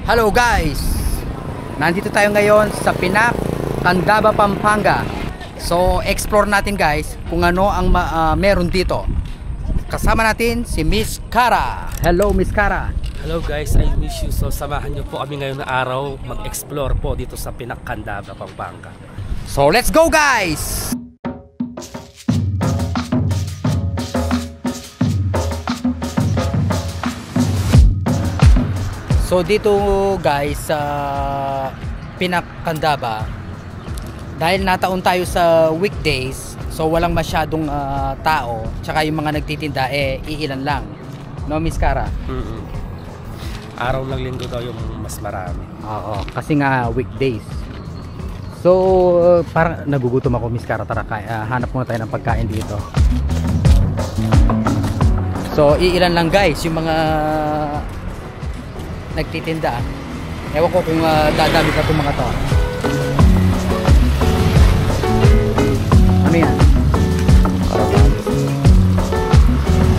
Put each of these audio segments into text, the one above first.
Hello guys! Nandito tayo ngayon sa Pinak, Candaba, Pampanga. So explore natin guys kung ano ang meron dito. Kasama natin si Miss Cara. Hello Miss Cara. Hello guys, I miss you. So samahan niyo po kami ngayon na araw mag-explore po dito sa Pinak, Candaba, Pampanga. So let's go guys! So dito guys sa Pinak, Candaba, dahil nataon tayo sa weekdays, so walang masyadong tao, tsaka yung mga nagtitinda iilan lang, no Miss Cara? Araw ng linggo daw yung mas marami. Oo, kasi nga weekdays. So parang nagugutom ako Miss Cara, tara hanap muna tayo ng pagkain dito. So iilan lang guys yung mga nagtitinda. Ewan ko kung dadami pa itong mga to. Ano yan?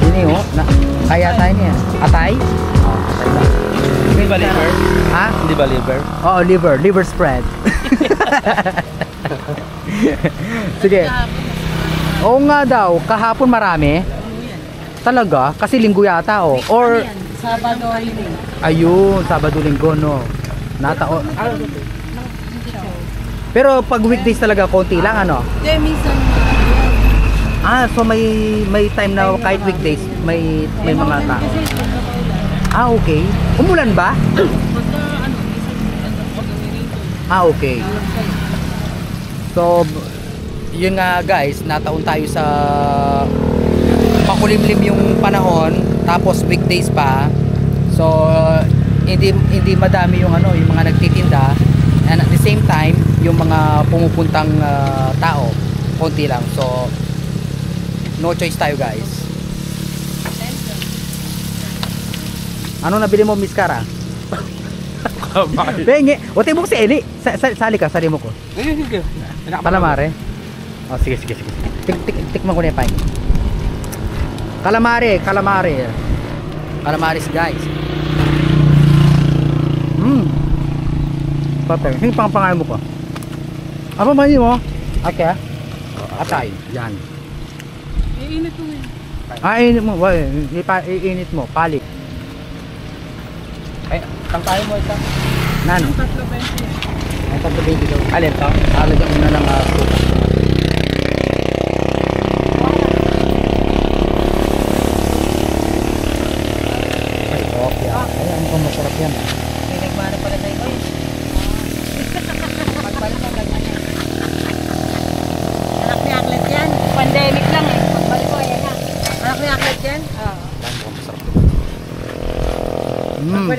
Ini oh, kaya tayo niya. Atay? Oh, atay lang. Hindi ba liver? Ha? Hindi ba liver? Oo, liver spread. Sige. Oo nga daw, kahapon marami. Talaga? Kasi linggo yata oh. Or Sabado, Linggo. ayun, Sabado, Linggo, no. Nataon. Pero pag weekdays talaga, konti lang, ano? Hindi, minsan So may time na kahit weekdays, may mga tao. Okay. Umulan ba? Okay. So, yun nga guys, nataon tayo sa makulimlim yung panahon, tapos weekdays pa. So hindi madami yung yung mga nagtitinda, and at the same time yung mga pumupuntang tao konti lang. So no choice tayo guys. Ano nabili mo Miss Cara? Bengi, ote mo si Eli. Sali ka, sali mo ko. Calamari. Oh sige. Tikman ko na yung pain. Calamaris guys. Perfect. Yung pangalan mo ko. Apa mani mo? Okay. Atay. Yan. iinit mo yun. Init mo. Iinit mo. Palik. Ay, tayo mo ito. Nano? Tatlo ba yun? Ay, 320 daw. Alin to? Alagyan mo na ng masarap yan. May nagmana pala tayo ko yun. Pagbalik ko lang yan. Anak ni Aklet yan. Pandemic lang eh. Pagbalik ko yan na. Anak ni Aklet yan? Oo.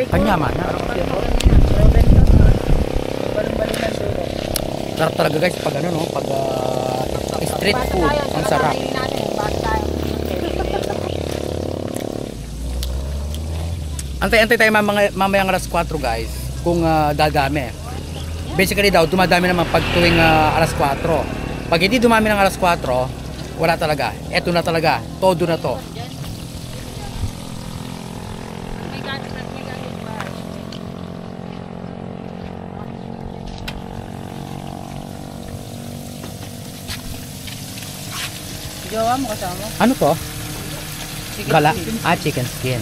Kanyaman. Sarap talaga guys pag pag street food. Ang sarap. Antay tayo mamayang alas 4 guys kung dadami. Basically daw dumadami naman pag tuwing alas 4. Pag hindi dumami ng alas 4, wala talaga. Eto na talaga, todo na to. Jowa mo kasama? Ano to? Gala? Chicken skin.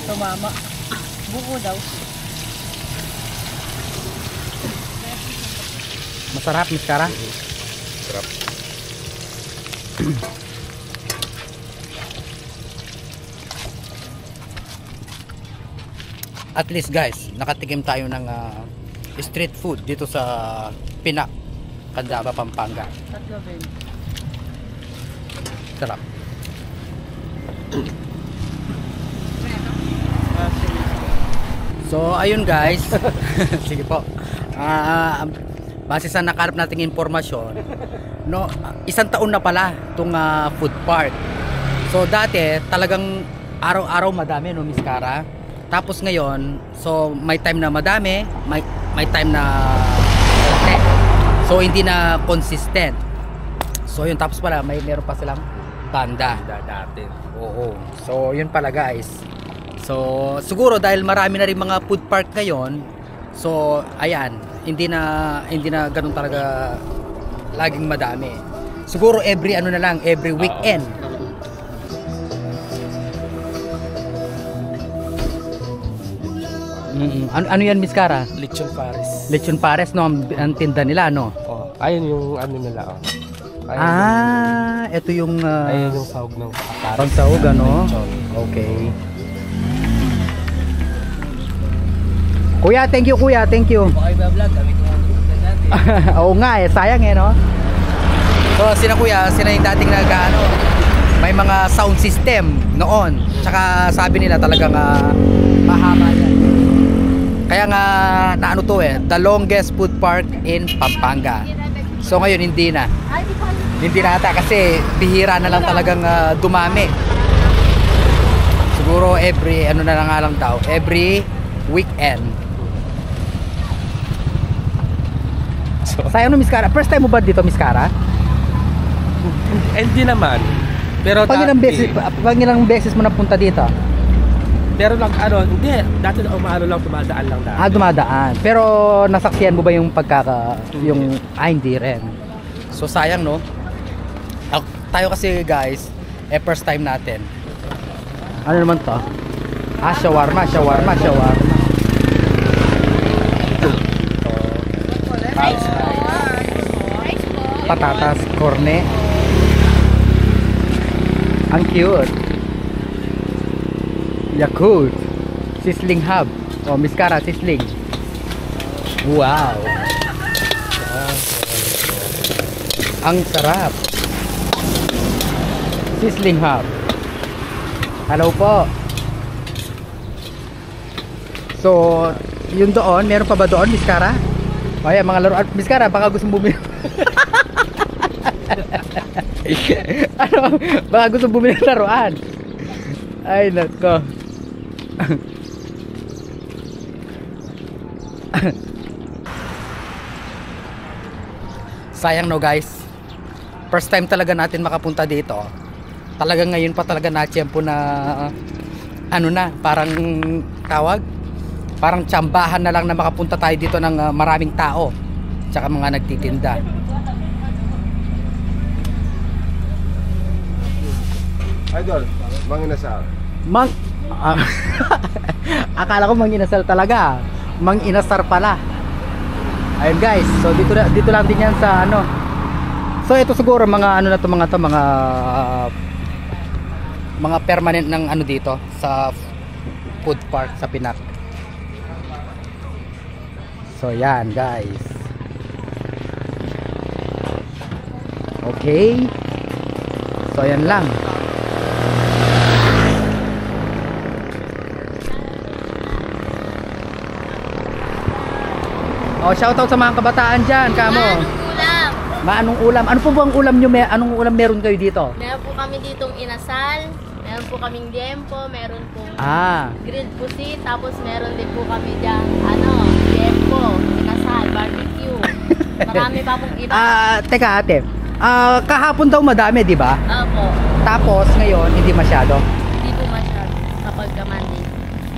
Tumama. Buko daw. Masarap Miss Cara? Sarap. At least guys, nakatikim tayo ng street food dito sa Pinak, Candaba, Pampanga. Tatlo ba yun? Sarap. So ayun guys. Sige po. Base sa nakalap nating impormasyon, no, isang taon na pala itong food park. So dati talagang araw-araw madami no Miss Cara. Tapos ngayon, so may time na madami, may time na konti. So hindi na consistent. So yun, tapos pala meron pa silang banda. Dati. Oo. So yun pala guys. So siguro dahil marami na rin mga food park ngayon, so ayan, hindi na ganun talaga laging madami. Siguro every ano na lang, every weekend. Ano yan, Miss Cara? Lechon Paris. Lechon Pares, no? Ang tinda nila, no? Oh, ayun yung ano nila, oh. Ayun, Ito yung ayun yung sahog ng Paris. pangsahog, ano? Lechon. Okay. Kuya, thank you, kuya. Thank you. Oo nga eh, sayang eh, no? So, sina kuya, sila yung dating nag-ano, may mga sound system noon. Tsaka sabi nila talagang mahaba yan. Kaya nga, naano to eh, the longest food park in Pampanga. So ngayon, hindi na. Hindi na ata kasi bihira na lang talagang dumami. Siguro every, ano na lang nga lang daw, every weekend. So, sayang no, Miss Cara. First time mo ba dito, Miss Cara? Hindi naman. Pero Pag ilang beses mo napunta dito? Pero lang ano, hindi. Dati na umaano lang, dumadaan lang dati. Dumadaan. Pero nasaksiyan mo ba yung hindi rin. So sayang no. Tayo kasi guys, first time natin. Ano naman to? Shawarma. Patatas, corne. Ang cute. Yakult. Sizzling hub. Oh, Miss Cara, sizzling. Wow. Ang sarap. Sizzling hub. Hello po. So, yun doon, meron pa ba doon, Miss Cara? O yan, mga laruan. Miss Cara, baka gusto mong bumili. Baka gusto mong bumili ng laruan. Ay, nako. Sayang no guys. First time talaga natin makapunta dito. Talagang ngayon pa talaga na-tiyempo na ano na, parang tawag, parang tsambahan na lang na makapunta tayo dito ng maraming tao tsaka mga nagtitinda. Idol, manginasal. Akala ko manginasal talaga. Manginasar pala. Ayun guys, so dito lang din yan sa ano. So ito siguro mga ano na to, mga permanent ng ano dito sa food park sa Pinak. So yan guys. Okay. So yan lang. Oh, shoutout sa mga kabataan dyan, kamo. Ulam. Anong ulam? Ano po bang ulam nyo? Anong ulam meron kayo dito? Meron po kami ditong inasal, meron po kaming liempo, meron pong grilled pusit, tapos meron din po kami dyan, liempo, inasal, barbecue. Marami pa pong iba. Teka ate. Kahapon daw madami, di ba? Opo. Tapos ngayon, hindi masyado. Hindi po masyado kapag Monday.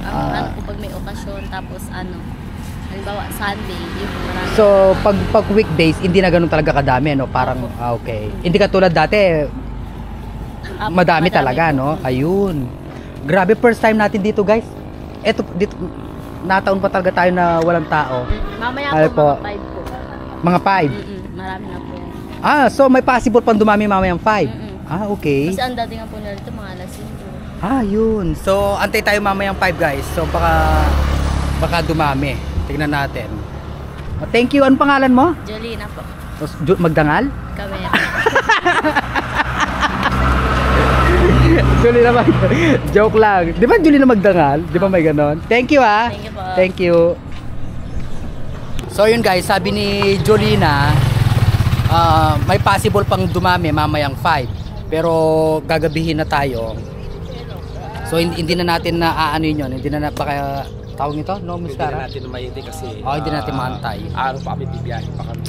Ano po pag may okasyon, tapos halimbawa Sunday, yun po marami. So, pag weekdays, hindi na ganun talaga kadami, no? Parang, okay. Hindi katulad dati, madami talaga, po. no? Ayun. Grabe, first time natin dito, guys. Eto, dito, nataon pa talaga tayo na walang tao. Mamaya Ay po, po. mga 5 po. Mga 5. Marami na po yan. So may possible pang dumami mamayang 5. Okay. Kasi ang dating nga po na rito, mga alas 5. Yun. So, antay tayo mamayang 5, guys. So, baka dumami. Tingnan natin. Thank you. Ano pangalan mo? Jolina po. Magdangal? Kami. Jolina joke lang. Di ba Jolina Magdangal? Di ba may ganon? Thank you Thank you po. Thank you. So yun guys, sabi ni Jolina, may possible pang dumami mamayang 5. Pero gagabihin na tayo. So hindi na natin na yun. Hindi na baka tawag nito? No, Hindi Miskara? na natin maintay kasi Hindi natin maantay. Araw pa kami, bibiyahe pa kami.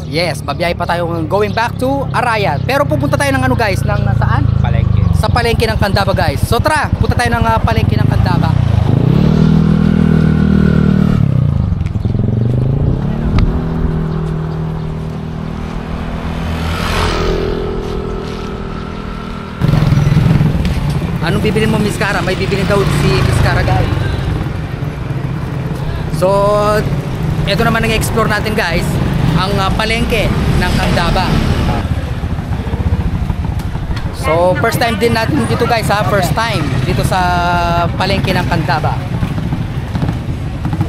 Yes, babiyahe pa tayo going back to Arayat. Pero pupunta tayo ng ano guys, ng saan? Palengke. Sa palengke ng Candaba guys. So tara, punta tayo ng palengke ng Candaba. Anong bibilin mo, Miss Cara? May bibilin daw si Miss Cara guys. So, ito naman ang explore natin guys, ang palengke ng Candaba. So, first time din natin dito guys ha, first time dito sa palengke ng Candaba.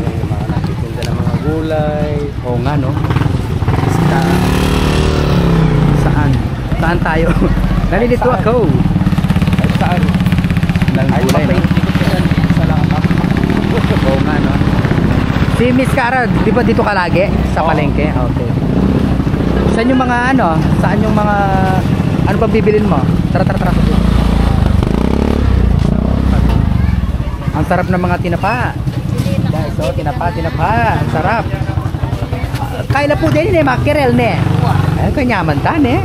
Yung mga nagtitinda ng mga gulay. Oo nga no. Saan? Saan tayo? Nalilito ako. Saan? Ng gulay no? Sa lakap. Oo nga no. Si Miss Cara, di ba dito ka lagi? Sa palengke? Okay. Saan yung mga ano? Saan yung mga... Ano bang bibilin mo? Tara. Ang sarap ng mga tinapa. Guys, oh, tinapa. Ang sarap. Kaila po din eh, mackerel ne. Ay, kanyaman ta ne.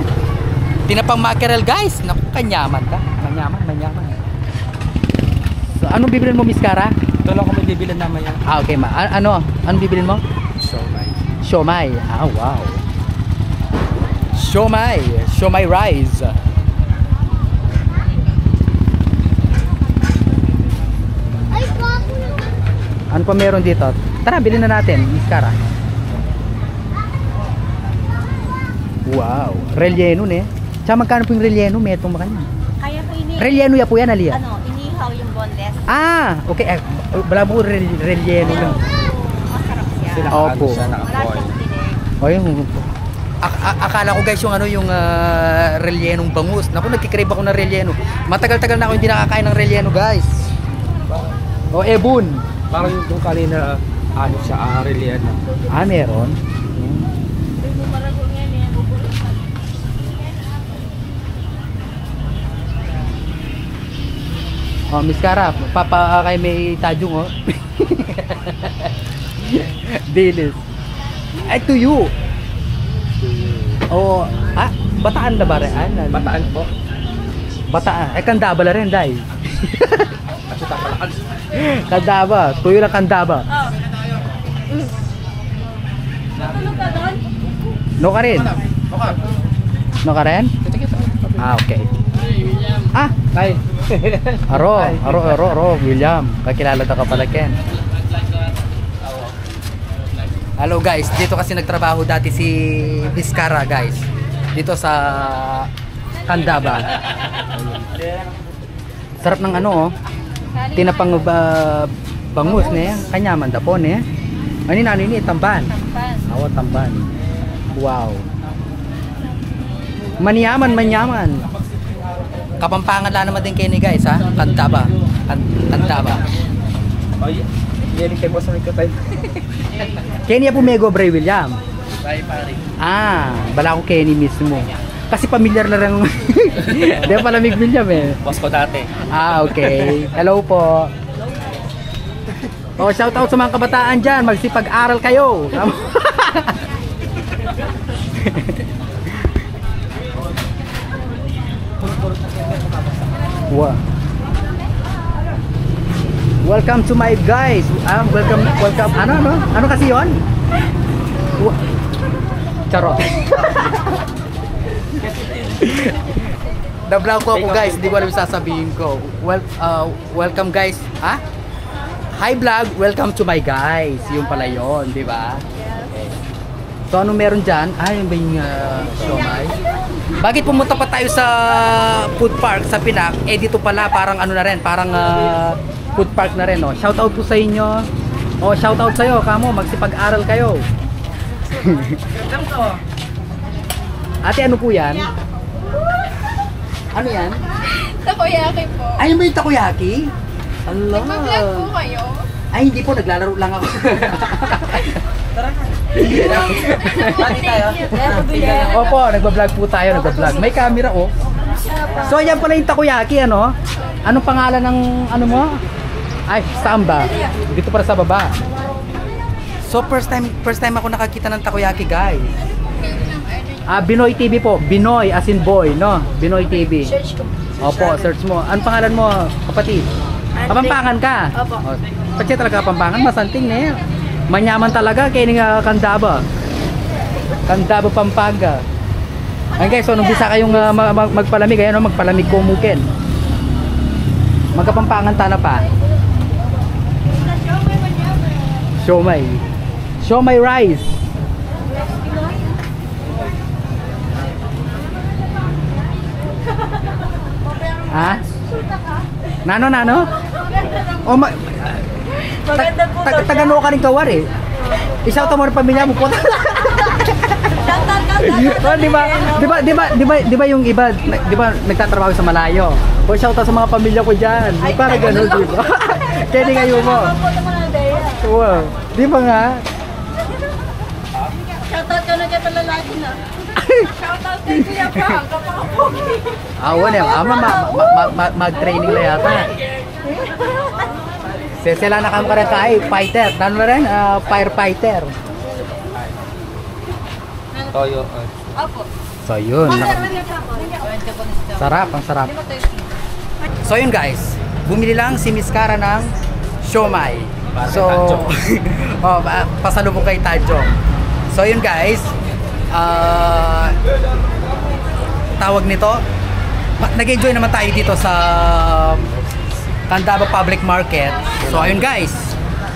Tinapang mackerel guys. Naku, kanyaman ta. Manyaman. So, anong bibilin mo, Miss Cara? Ito lang kami bibilan naman yan. Okay, anong bibilin mo? Siomay. Siomay. Ah, wow. Siomay rice. Ano pa meron dito? Tara, bilhin na natin, Miss Cara. Wow, relleno ne. Tsaka magkano po yung relleno? May itong makanya. Kaya po ini... Relleno ya po yan, Alia? Ano, inihaw yung boneless. Ah, okay. Wala po relleno lang. Masarap siya. Opo. Siya Wala naka-foil. siyang tinig. O yung akala ko guys yung ano yung rellenong bangus. Naku, nagkikrave ako ng relleno. Matagal-tagal na ako hindi nakakain ng relleno guys. O ebon. Parang yung kanina, ano siya, relian. Ah, meron. Oh, Miss Cara, kay may tajong oh. Dilis. Ay, to you. Oh, Bataan na ba rin? Bataan po. Bataan. Candaba la rin, day. Kasi tapalakan. Candaba. Tuyo lang Candaba. Natulog ka doon? No ka rin? No ka rin? Okay. Tay. Aro, William. Kakilala ka pala, Ken. Hello guys, dito kasi nagtrabaho dati si Miss Cara guys. Dito sa Candaba. Sarap ng ano oh. Tinapang bangus ne, kanyaman da po ne. Ani nani ni tamban. Awa tamban. Wow. Manyaman. Kapampangan lang naman din kayo ni guys ha. Candaba. Oh, yan kay boss mo tayo. Kenny po Mego Bray William. Bye, pare. Bala ko Kenny mismo. Kasi familiar na rin. Di ba palamig William eh. Boss ko dati. Okay. Hello po. Oh, shout out sa mga kabataan dyan. Magsipag-aral kayo. Wow. Welcome to my guys. Welcome. Ano kasi 'yon? Charot. Na-vlog ko ako guys, hindi ko alam sasabihin ko. Welcome guys. Hi vlog, welcome to my guys. Yung pala 'yon, di ba? Okay. So ano meron diyan? Yung ba yung siomay? Bakit pumunta pa tayo sa food park sa Pinak? Dito pala parang ano na rin, parang food park na rin, no? Shout out po sa inyo. Shout out sa'yo, kamo, magsipag-aral kayo. Ate, ano po yan? Ano yan? Takoyaki po. Ay, may takoyaki? Allah. Nag-vlog po kayo? Ay, hindi po, naglalaro lang ako. Tara na. Opo, nagbablog po tayo, May camera, oh. So, yan pala yung takoyaki, ano? Anong pangalan ng, ano mo? Ay, saan ba? Dito para sa baba. So first time ako nakakita ng takoyaki, guys. Binoy TV po. Binoy as in boy, no? Binoy TV. Search ko. Opo, search mo. Ano pangalan mo, kapatid? Kapampangan ka? Opo. Pati talaga Kapampangan, masanting na yan. Manyaman talaga, kaya nga Candaba. Candaba, Pampanga. Ayun guys, so nung bisa kayong magpalamig, ayan o, magpalamig kumukin. Magkapampangan tana pa. Siomay. Siomay rice. Ha? Nano? O Maganda po daw siya. Tagano ka rin kawar eh. Isaw mo ng pamilya mo po. Oh, di ba yung iba, di ba nagtatrabaho sa malayo? O shout out sa mga pamilya ko diyan. Para gano'n, di ba? Kaya di kayo mo. Wow. Di ba nga? Shoutout ka na dyan sa lalaki na. Shoutout kay Kuya Frank, kapakapogi. Awan eh, mag-training na yata. Sila na kamo ka rin kay fighter. Ano na rin? Firefighter. Toyo. Opo. So yun. Sarap, ang sarap. So yun guys, bumili lang si Miss Cara ng siomay. So, pasalubong kay Tadjo. So yun guys, tawag nito, nag-enjoy naman tayo dito sa Candaba Public Market. So ayun guys,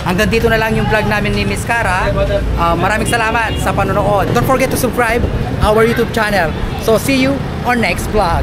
hanggang dito na lang yung vlog namin ni Miss Cara. Maraming salamat sa panonood. Don't forget to subscribe our YouTube channel. So see you on next vlog.